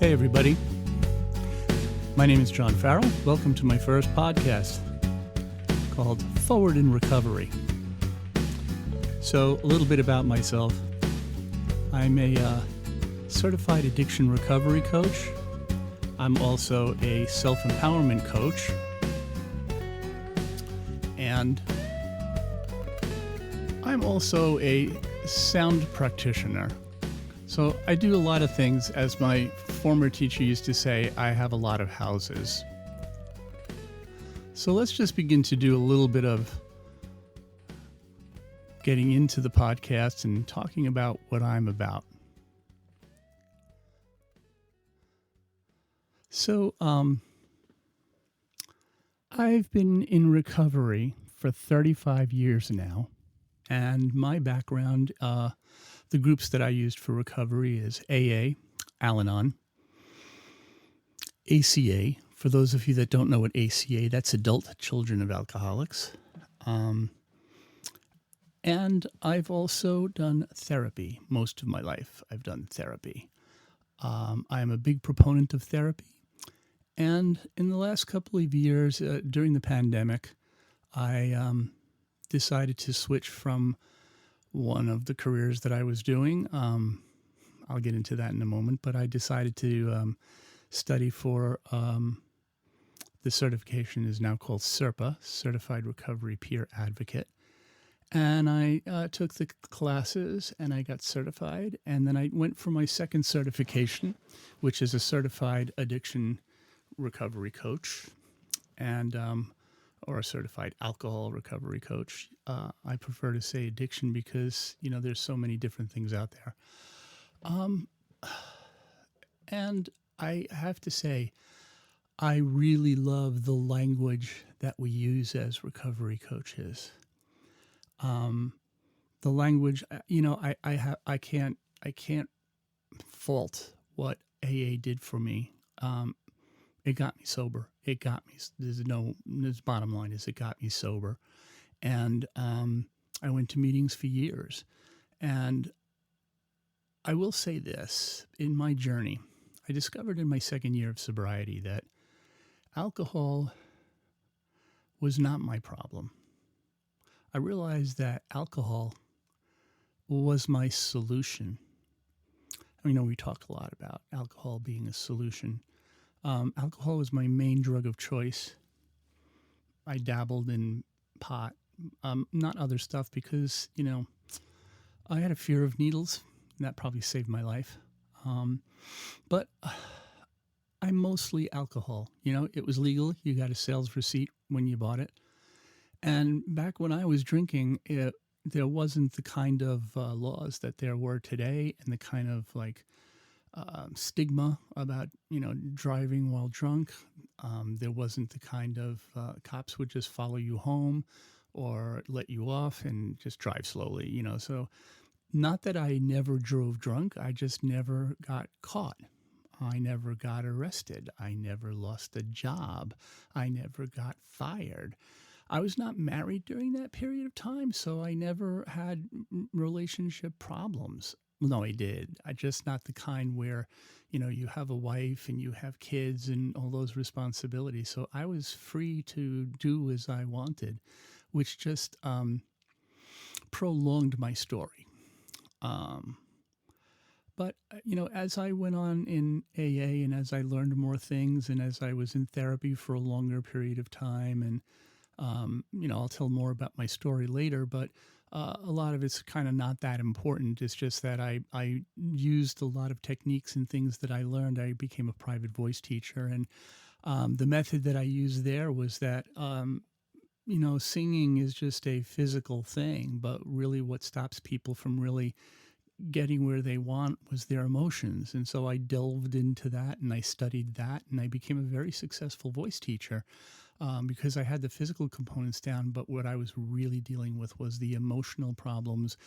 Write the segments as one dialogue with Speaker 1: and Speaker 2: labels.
Speaker 1: Hey, everybody. My name is John Farrell. Welcome to my first podcast called Forward in Recovery. So, a little bit about myself. I'm a certified addiction recovery coach. I'm also a self-empowerment coach. And I'm also a sound practitioner. So I do a lot of things. As my former teacher used to say, I have a lot of houses. So let's just begin to do a little bit of getting into the podcast and talking about what I'm about. So I've been in recovery for 35 years now, and my background, the groups that I used for recovery is AA, Al-Anon, ACA. For those of you that don't know what ACA, that's Adult Children of Alcoholics. And I've also done therapy. Most of my life I've done therapy. I am a big proponent of therapy. And in the last couple of years, during the pandemic, I decided to switch from one of the careers that I was doing. I'll get into that in a moment, but I decided to study for the certification is now called CERPA, Certified Recovery Peer Advocate. And I took the classes and I got certified. And then I went for my second certification, which is a Certified Addiction Recovery Coach, and or a certified alcohol recovery coach. I prefer to say addiction because, there's so many different things out there. And I have to say, I really love the language that we use as recovery coaches. The language, I can't fault what AA did for me. It got me sober. This bottom line is it got me sober. And I went to meetings for years. And I will say this, in my journey, I discovered in my second year of sobriety that alcohol was not my problem. I realized that alcohol was my solution. We talk a lot about alcohol being a solution. Alcohol was my main drug of choice. I dabbled in pot, not other stuff because, I had a fear of needles, and that probably saved my life. But I'm mostly alcohol. It was legal. You got a sales receipt when you bought it. And back when I was drinking, there wasn't the kind of laws that there were today, and the kind of stigma about, driving while drunk. There wasn't the kind of cops would just follow you home or let you off and just drive slowly, So not that I never drove drunk. I just never got caught. I never got arrested. I never lost a job. I never got fired. I was not married during that period of time, so I never had relationship problems. No, I did. I just not the kind where, you have a wife and you have kids and all those responsibilities. So I was free to do as I wanted, which just prolonged my story. But, as I went on in AA and as I learned more things and as I was in therapy for a longer period of time, and, I'll tell more about my story later, but a lot of it's kind of not that important. It's just that I used a lot of techniques and things that I learned. I became a private voice teacher, and the method that I used there was that, singing is just a physical thing, but really what stops people from really getting where they want was their emotions. And so I delved into that and I studied that, and I became a very successful voice teacher because I had the physical components down. But what I was really dealing with was the emotional problems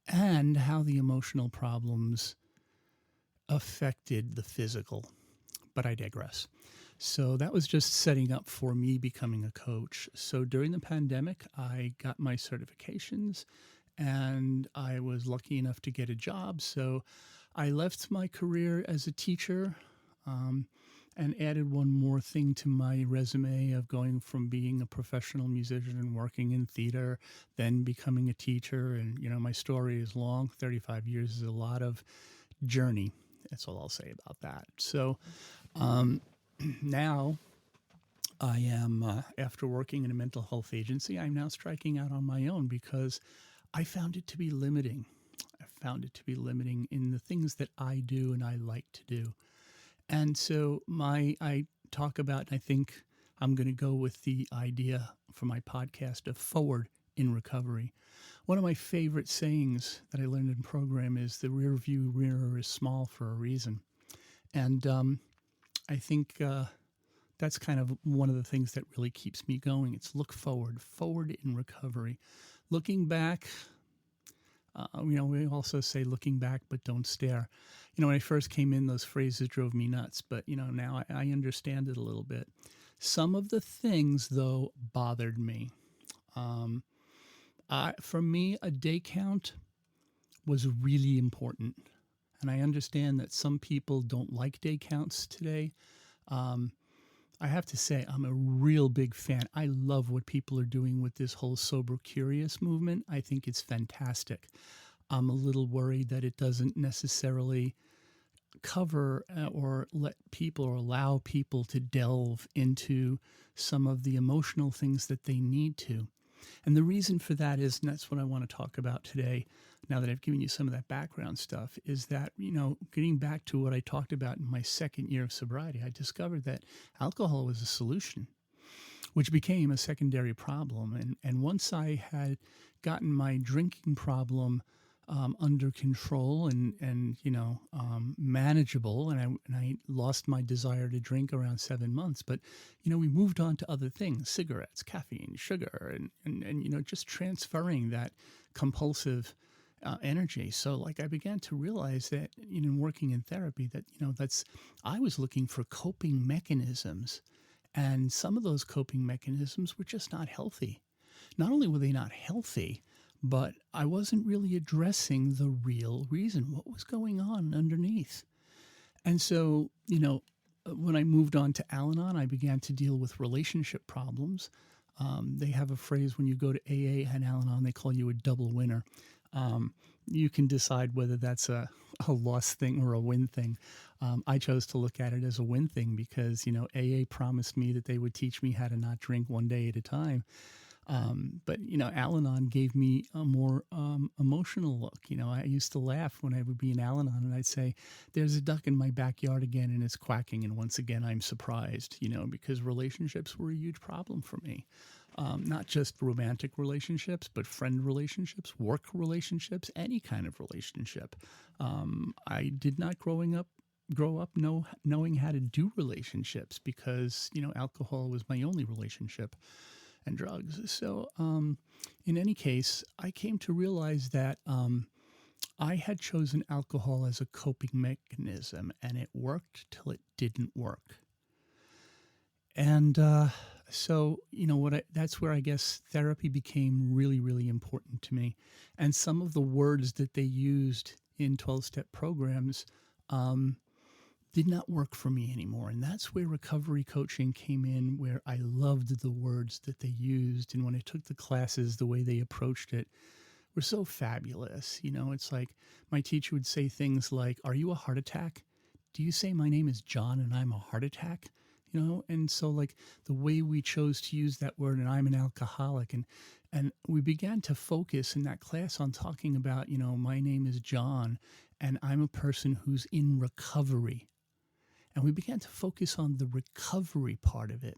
Speaker 1: and how the emotional problems affected the physical. But I digress. So that was just setting up for me becoming a coach. So during the pandemic, I got my certifications and I was lucky enough to get a job. So I left my career as a teacher and added one more thing to my resume of going from being a professional musician and working in theater, then becoming a teacher. And, my story is long. 35 years is a lot of journey. That's all I'll say about that. So now I am, after working in a mental health agency, I'm now striking out on my own because I found it to be limiting. I found it to be limiting in the things that I do and I like to do. And so I talk about, and I think I'm going to go with the idea for my podcast of forward in recovery. One of my favorite sayings that I learned in program is the rear view mirror is small for a reason. And I think that's kind of one of the things that really keeps me going. It's look forward in recovery. Looking back, we also say looking back, but don't stare. When I first came in, those phrases drove me nuts, but, now I understand it a little bit. Some of the things, though, bothered me. For me, a day count was really important. And I understand that some people don't like day counts today. I have to say, I'm a real big fan. I love what people are doing with this whole Sober Curious movement. I think it's fantastic. I'm a little worried that it doesn't necessarily cover or let people or allow people to delve into some of the emotional things that they need to. And the reason for that is, and that's what I want to talk about today, now that I've given you some of that background stuff, is that, getting back to what I talked about in my second year of sobriety, I discovered that alcohol was a solution, which became a secondary problem. And once I had gotten my drinking problem under control and manageable, and I lost my desire to drink around 7 months. But we moved on to other things: cigarettes, caffeine, sugar, and just transferring that compulsive energy. So I began to realize that working in therapy that I was looking for coping mechanisms, and some of those coping mechanisms were just not healthy. Not only were they not healthy, but I wasn't really addressing the real reason, what was going on underneath. And so, when I moved on to Al-Anon, I began to deal with relationship problems. They have a phrase when you go to AA and Al-Anon, they call you a double winner. You can decide whether that's a loss thing or a win thing. I chose to look at it as a win thing because, AA promised me that they would teach me how to not drink one day at a time. But Al-Anon gave me a more emotional look. I used to laugh when I would be in Al-Anon and I'd say, there's a duck in my backyard again and it's quacking. And once again, I'm surprised, because relationships were a huge problem for me. Not just romantic relationships, but friend relationships, work relationships, any kind of relationship. I did not grow up knowing how to do relationships because, alcohol was my only relationship and drugs. So in any case, I came to realize that I had chosen alcohol as a coping mechanism, and it worked till it didn't work. And so, that's where I guess therapy became really, really important to me. And some of the words that they used in 12-step programs did not work for me anymore. And that's where recovery coaching came in, where I loved the words that they used. And when I took the classes, the way they approached it were so fabulous. It's like my teacher would say things like, "Are you a heart attack? Do you say my name is John and I'm a heart attack?" And so the way we chose to use that word, and I'm an alcoholic, and we began to focus in that class on talking about, my name is John and I'm a person who's in recovery. And we began to focus on the recovery part of it.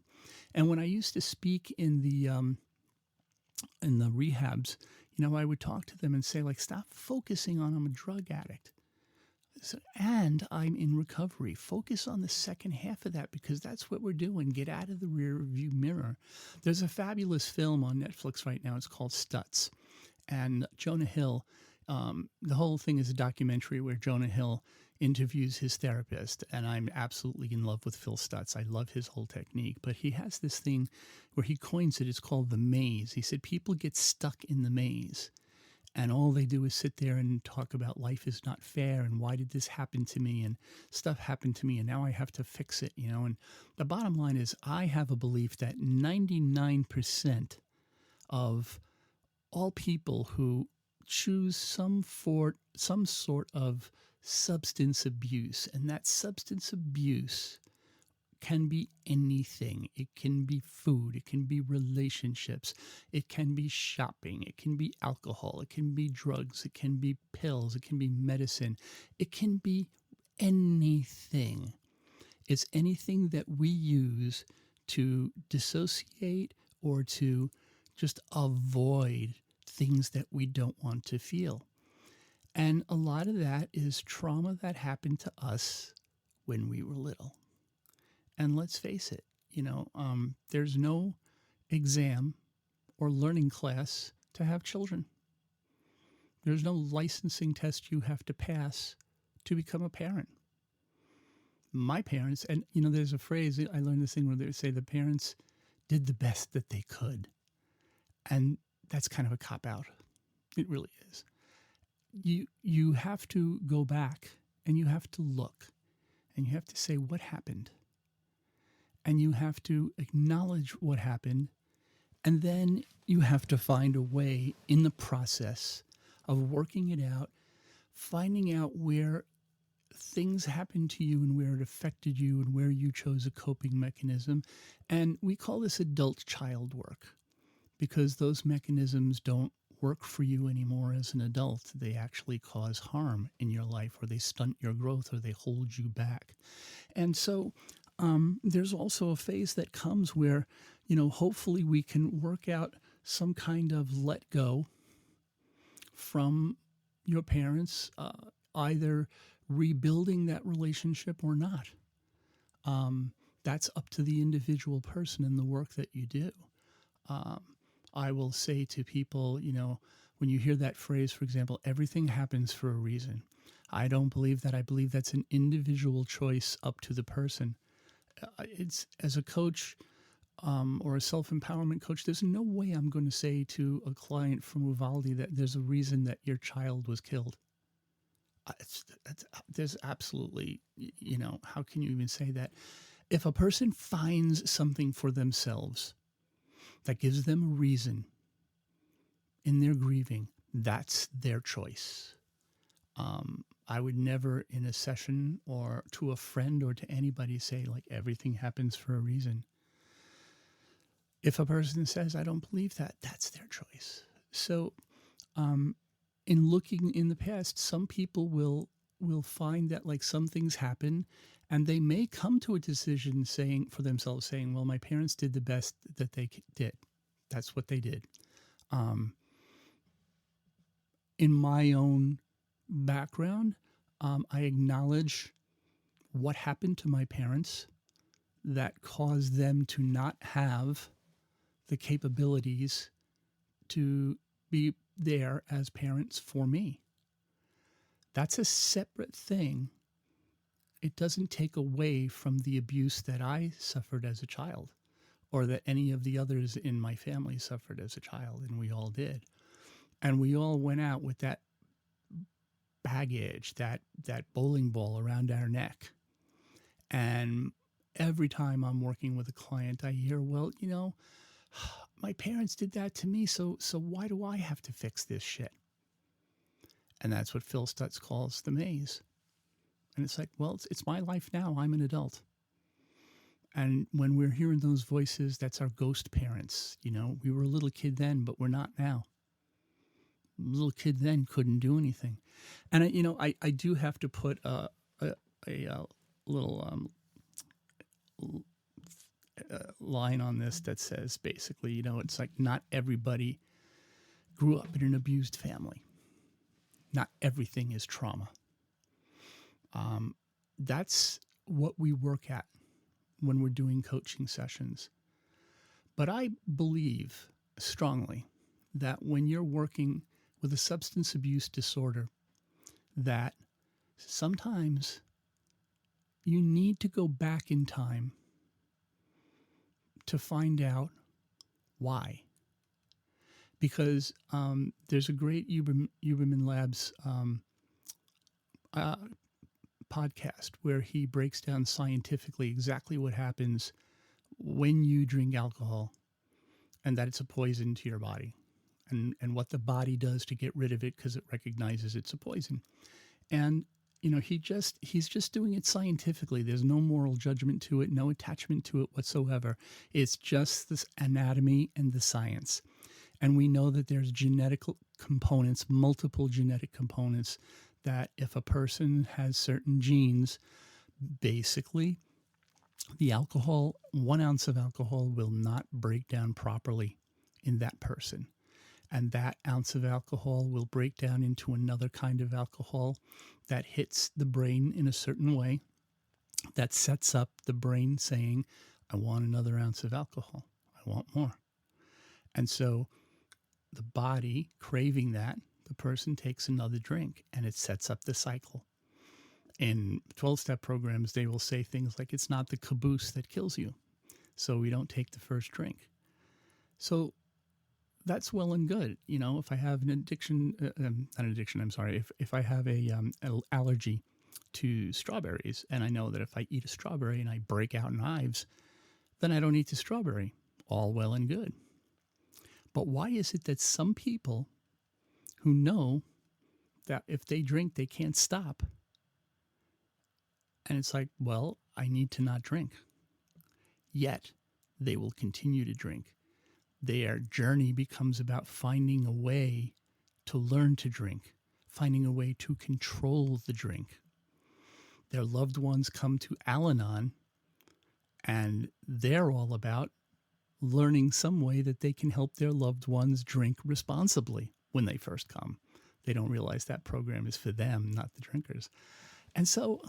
Speaker 1: And when I used to speak in the rehabs, I would talk to them and say, stop focusing on I'm a drug addict. And I'm in recovery. Focus on the second half of that because that's what we're doing. Get out of the rear view mirror. There's a fabulous film on Netflix right now. It's called Stutz. And Jonah Hill, the whole thing is a documentary where Jonah Hill interviews his therapist, and I'm absolutely in love with Phil Stutz. I love his whole technique, but he has this thing where he coins it. It's called the maze. He said people get stuck in the maze. And all they do is sit there and talk about life is not fair and why did this happen to me and stuff happened to me and now I have to fix it, you know. And the bottom line is I have a belief that 99% of all people who choose some sort of substance abuse, and that substance abuse can be anything. It can be food, it can be relationships, it can be shopping, it can be alcohol, it can be drugs, it can be pills, it can be medicine, it can be anything. It's anything that we use to dissociate or to just avoid things that we don't want to feel. And a lot of that is trauma that happened to us when we were little. And let's face it, there's no exam or learning class to have children. There's no licensing test you have to pass to become a parent. My parents, and there's a phrase, I learned this thing where they say the parents did the best that they could. And that's kind of a cop-out. It really is. You have to go back and you have to look and you have to say what happened. And you have to acknowledge what happened. And then you have to find a way in the process of working it out, finding out where things happened to you and where it affected you and where you chose a coping mechanism. And we call this adult child work because those mechanisms don't work for you anymore as an adult. They actually cause harm in your life, or they stunt your growth, or they hold you back. And so there's also a phase that comes where, hopefully we can work out some kind of let go from your parents, either rebuilding that relationship or not. That's up to the individual person and the work that you do. I will say to people, when you hear that phrase, for example, everything happens for a reason. I don't believe that. I believe that's an individual choice up to the person. It's as a coach or a self-empowerment coach, there's no way I'm going to say to a client from Uvalde that there's a reason that your child was killed. There's absolutely, how can you even say that? If a person finds something for themselves that gives them a reason in their grieving, that's their choice. I would never in a session or to a friend or to anybody say like everything happens for a reason. If a person says, I don't believe that, that's their choice. So in looking in the past, some people will find that like some things happen and they may come to a decision saying for themselves, saying, well, my parents did the best that they did. That's what they did. In my own background, I acknowledge what happened to my parents that caused them to not have the capabilities to be there as parents for me. That's a separate thing. It doesn't take away from the abuse that I suffered as a child or that any of the others in my family suffered as a child, and we all did. And we all went out with that baggage, that bowling ball around our neck. And every time I'm working with a client, I hear, well, my parents did that to me, so why do I have to fix this shit? And that's what Phil Stutz calls the maze. And it's like, well, it's my life now. I'm an adult. And when we're hearing those voices, that's our ghost parents. We were a little kid then, but we're not now. Little kid then couldn't do anything. And, I do have to put a little line on this that says basically, it's like not everybody grew up in an abused family. Not everything is trauma. That's what we work at when we're doing coaching sessions. But I believe strongly that when you're working with a substance abuse disorder, that sometimes you need to go back in time to find out why. because there's a great Huberman Labs uh, podcast where he breaks down scientifically exactly what happens when you drink alcohol, and that it's a poison to your body, and what the body does to get rid of it because it recognizes it's a poison. And he's just doing it scientifically. There's no moral judgment to it, no attachment to it whatsoever. It's just this anatomy and the science. And we know that there's genetic components, multiple genetic components, that if a person has certain genes, basically the alcohol, 1 ounce of alcohol will not break down properly in that person. And that ounce of alcohol will break down into another kind of alcohol that hits the brain in a certain way that sets up the brain saying, I want another ounce of alcohol. I want more. And so the body craving that, the person takes another drink, and it sets up the cycle. In 12-step programs, they will say things like, it's not the caboose that kills you, so we don't take the first drink. So that's well and good. If I have an addiction, if I have an allergy to strawberries, and I know that if I eat a strawberry and I break out in hives, then I don't eat the strawberry. All well and good. But why is it that some people who know that if they drink, they can't stop? And it's like, well, I need to not drink. Yet they will continue to drink. Their journey becomes about finding a way to learn to drink, finding a way to control the drink. Their loved ones come to Al-Anon, and they're all about learning some way that they can help their loved ones drink responsibly when they first come. They don't realize that program is for them, not the drinkers. And so,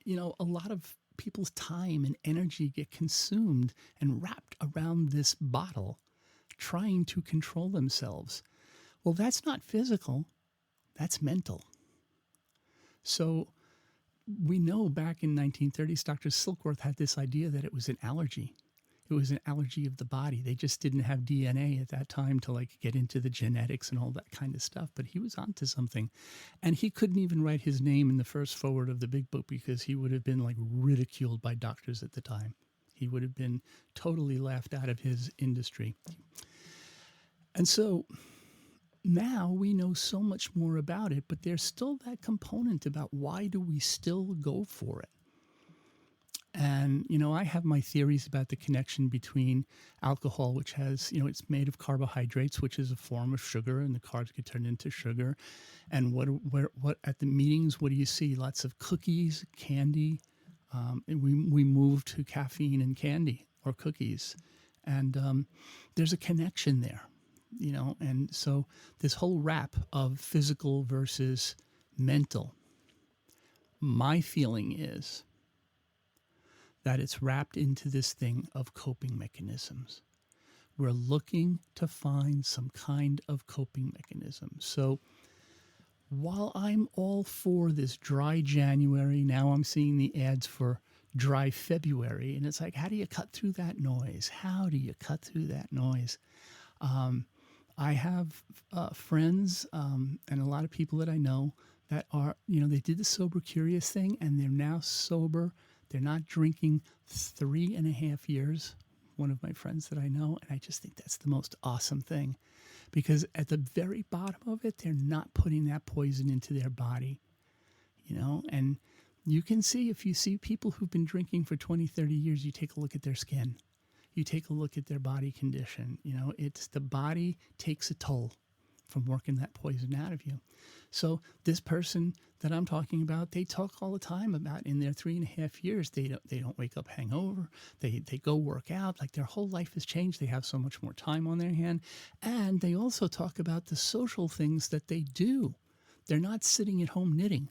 Speaker 1: a lot of people's time and energy get consumed and wrapped around this bottle, trying to control themselves. Well, that's not physical, that's mental. So we know back in 1930s, Dr. Silkworth had this idea that it was an allergy. It was an allergy of the body. They just didn't have DNA at that time to get into the genetics and all that kind of stuff. But he was onto something. And he couldn't even write his name in the first forward of the big book because he would have been ridiculed by doctors at the time. He would have been totally laughed out of his industry. And so now we know so much more about it, but there's still that component about why do we still go for it? And, I have my theories about the connection between alcohol, which has, it's made of carbohydrates, which is a form of sugar, and the carbs get turned into sugar. And what at the meetings, what do you see? Lots of cookies, candy. We move to caffeine and candy or cookies. And there's a connection there, and so this whole wrap of physical versus mental, my feeling is that it's wrapped into this thing of coping mechanisms. We're looking to find some kind of coping mechanism. So while I'm all for this dry January, now I'm seeing the ads for dry February, and it's like, how do you cut through that noise? How do you cut through that noise? I have friends and a lot of people that I know that are, they did the Sober Curious thing, and they're now sober. They're not drinking 3.5 years, one of my friends that I know, and I just think that's the most awesome thing, because at the very bottom of it, they're not putting that poison into their body, and you can see, if you see people who've been drinking for 20, 30 years, you take a look at their skin, you take a look at their body condition, it's the body takes a toll from working that poison out of you. So this person that I'm talking about, they talk all the time about in their 3.5 years, they don't wake up hangover. They go work out. Their whole life has changed. They have so much more time on their hand. And they also talk about the social things that they do. They're not sitting at home knitting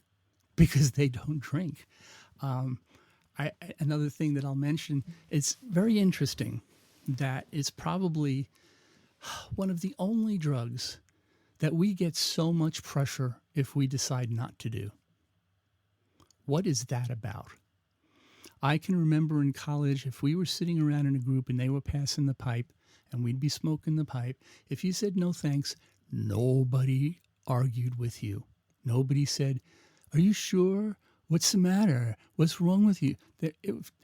Speaker 1: because they don't drink. Another thing that I'll mention, it's very interesting that it's probably one of the only drugs that we get so much pressure if we decide not to do. What is that about? I can remember in college, if we were sitting around in a group and they were passing the pipe and we'd be smoking the pipe. If you said no thanks, nobody argued with you. Nobody said, "Are you sure? What's the matter? What's wrong with you?"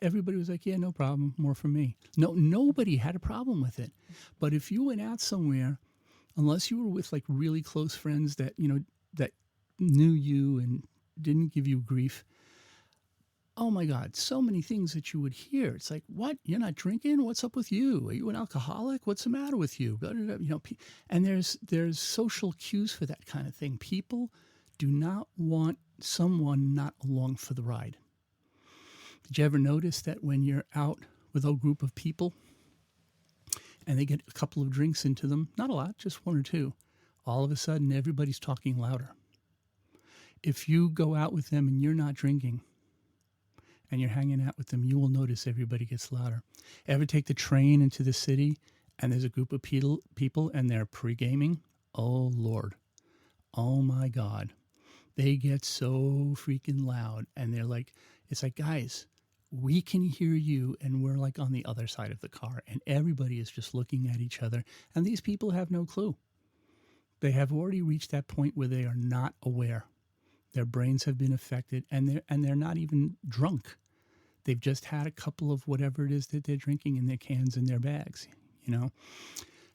Speaker 1: Everybody was like, "Yeah, no problem. More for me." Nobody had a problem with it. But if you went out somewhere, unless you were with like really close friends that, that knew you and didn't give you grief, oh my God, so many things that you would hear. It's like, what? You're not drinking? What's up with you? Are you an alcoholic? What's the matter with you? And there's social cues for that kind of thing. People do not want someone not along for the ride. Did you ever notice that when you're out with a group of people and they get a couple of drinks into them, not a lot, just one or two, all of a sudden everybody's talking louder? If you go out with them and you're not drinking and you're hanging out with them, you will notice everybody gets louder. Ever take the train into the city and there's a group of people and they're pre-gaming? Oh, Lord. Oh, my God. They get so freaking loud, and it's like, guys, we can hear you, and we're like on the other side of the car, and everybody is just looking at each other, and these people have no clue. They have already reached that point where they are not aware. Their brains have been affected, and they're not even drunk. They've just had a couple of whatever it is that they're drinking in their cans and their bags,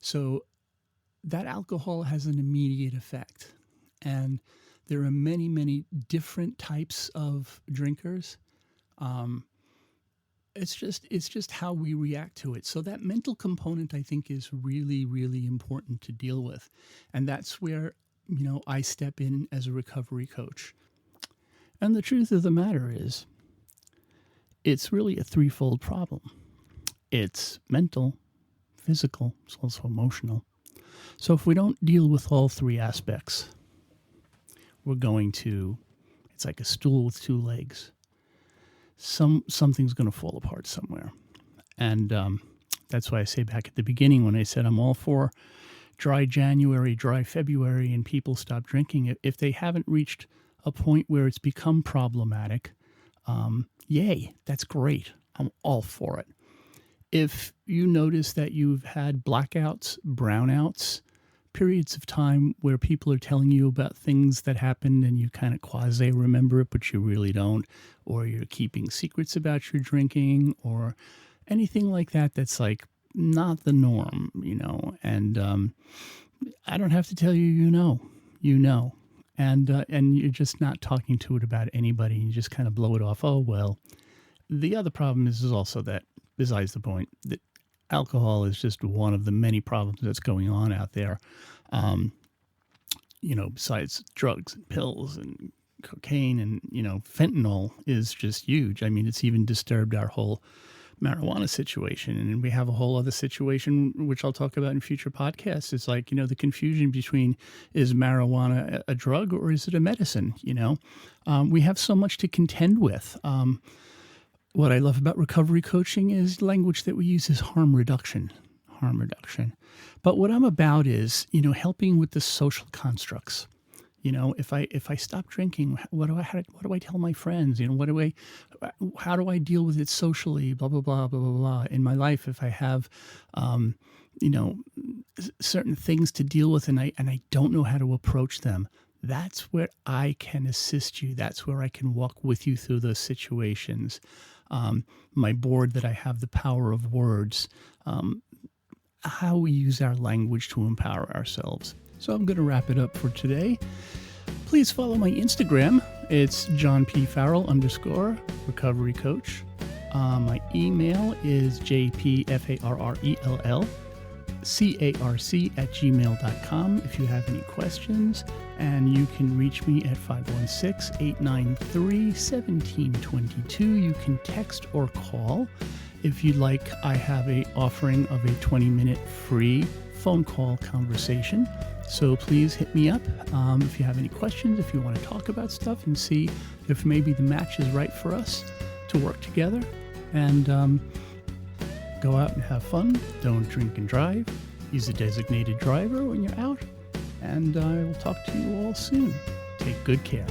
Speaker 1: So that alcohol has an immediate effect, and there are many, many different types of drinkers. It's just how we react to it. So that mental component, I think, is really, really important to deal with. And that's where, I step in as a recovery coach. And the truth of the matter is, it's really a threefold problem. It's mental, physical, it's also emotional. So if we don't deal with all three aspects, it's like a stool with two legs. Something's going to fall apart somewhere. And that's why I say back at the beginning when I said I'm all for dry January, dry February, and people stop drinking. If they haven't reached a point where it's become problematic, yay, that's great. I'm all for it. If you notice that you've had blackouts, brownouts, periods of time where people are telling you about things that happened and you kind of quasi-remember it, but you really don't, or you're keeping secrets about your drinking or anything like that that's like not the norm, and I don't have to tell you, and you're just not talking to it about anybody. You just kind of blow it off. Oh, well. The other problem is also that, besides the point, that alcohol is just one of the many problems that's going on out there. Besides drugs and pills and cocaine and, fentanyl is just huge. I mean, it's even disturbed our whole marijuana situation. And we have a whole other situation, which I'll talk about in future podcasts. It's like, the confusion between, is marijuana a drug or is it a medicine? We have so much to contend with. What I love about recovery coaching is language that we use is harm reduction. But what I'm about is, helping with the social constructs. If I stop drinking, what do I tell my friends? How do I deal with it socially? Blah, blah, blah, blah, blah, blah. In my life, if I have, certain things to deal with and I don't know how to approach them, that's where I can assist you. That's where I can walk with you through those situations. My board that I have, the power of words, how we use our language to empower ourselves. So I'm going to wrap it up for today. Please follow my Instagram. It's John P. Farrell _ recovery coach. My email is jpfarrellcarc@gmail.com if you have any questions. And you can reach me at 516-893-1722. You can text or call. If you'd like, I have an offering of a 20-minute free phone call conversation. So please hit me up if you have any questions, if you want to talk about stuff and see if maybe the match is right for us to work together. And go out and have fun. Don't drink and drive. Use a designated driver when you're out. And I will talk to you all soon. Take good care.